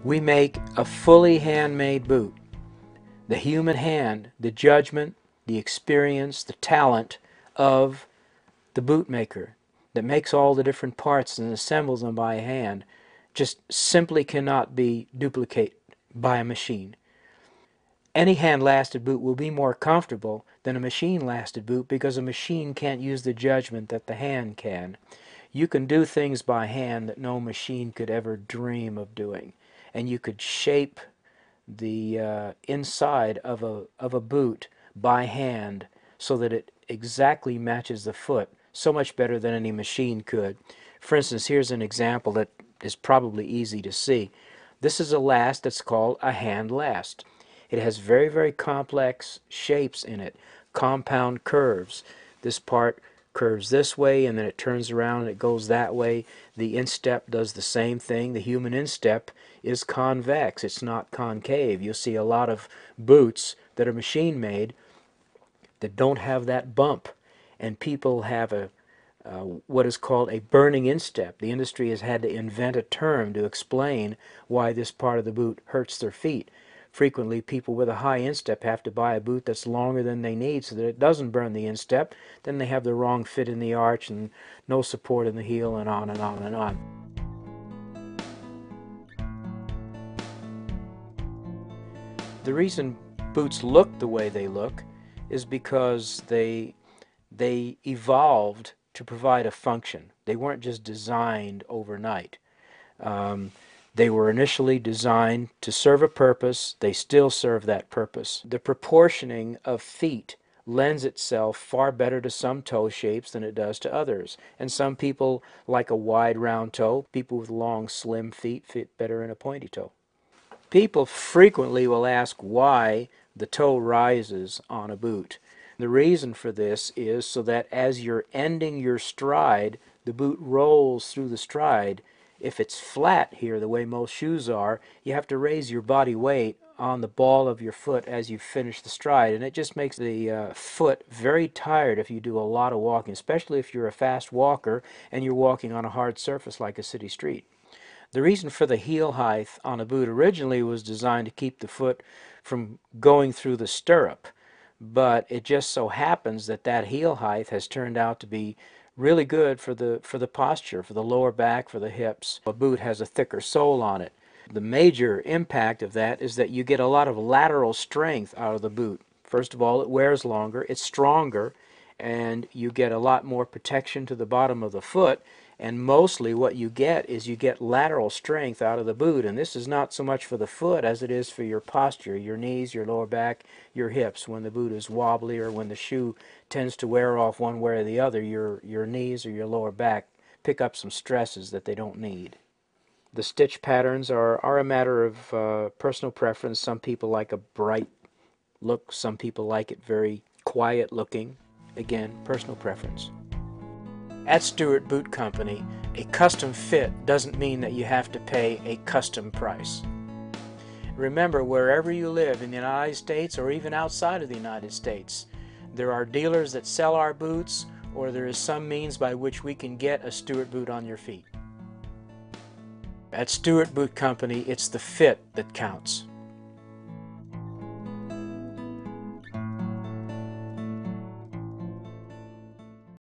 We make a fully handmade boot. The human hand, the judgment, the experience, the talent of the boot maker that makes all the different parts and assembles them by hand just simply cannot be duplicated by a machine. Any hand-lasted boot will be more comfortable than a machine-lasted boot because a machine can't use the judgment that the hand can. You can do things by hand that no machine could ever dream of doing, and you could shape the inside of a boot by hand so that it exactly matches the foot, so much better than any machine could. For instance, here's an example that is probably easy to see. This is a last that's called a hand last. It has very, very complex shapes in it, compound curves. This part curves this way and then it turns around and it goes that way. The instep does the same thing. The human instep is convex, it's not concave. You'll see a lot of boots that are machine made that don't have that bump, and people have what is called a burning instep. The industry has had to invent a term to explain why this part of the boot hurts their feet. Frequently, people with a high instep have to buy a boot that's longer than they need so that it doesn't burn the instep. Then they have the wrong fit in the arch and no support in the heel, and on and on and on. The reason boots look the way they look is because they evolved to provide a function. They weren't just designed overnight. They were initially designed to serve a purpose. They still serve that purpose. The proportioning of feet lends itself far better to some toe shapes than it does to others. And some people like a wide round toe. People with long slim feet fit better in a pointy toe. People frequently will ask why the toe rises on a boot. The reason for this is so that as you're ending your stride, the boot rolls through the stride. If it's flat here, the way most shoes are, you have to raise your body weight on the ball of your foot as you finish the stride, and it just makes the foot very tired if you do a lot of walking, especially if you're a fast walker and you're walking on a hard surface like a city street. The reason for the heel height on a boot originally was designed to keep the foot from going through the stirrup, but it just so happens that that heel height has turned out to be really good for the posture, for the lower back, for the hips. A boot has a thicker sole on it. The major impact of that is that you get a lot of lateral strength out of the boot. First of all, it wears longer, it's stronger, and you get a lot more protection to the bottom of the foot. And mostly what you get is you get lateral strength out of the boot, and this is not so much for the foot as it is for your posture, your knees, your lower back, your hips. When the boot is wobbly or when the shoe tends to wear off one way or the other, your knees or your lower back pick up some stresses that they don't need. The stitch patterns are a matter of personal preference. Some people like a bright look, some people like it very quiet looking. Again, personal preference. At Stewart Boot Company, a custom fit doesn't mean that you have to pay a custom price. Remember, wherever you live in the United States or even outside of the United States, there are dealers that sell our boots, or there is some means by which we can get a Stewart boot on your feet. At Stewart Boot Company, it's the fit that counts.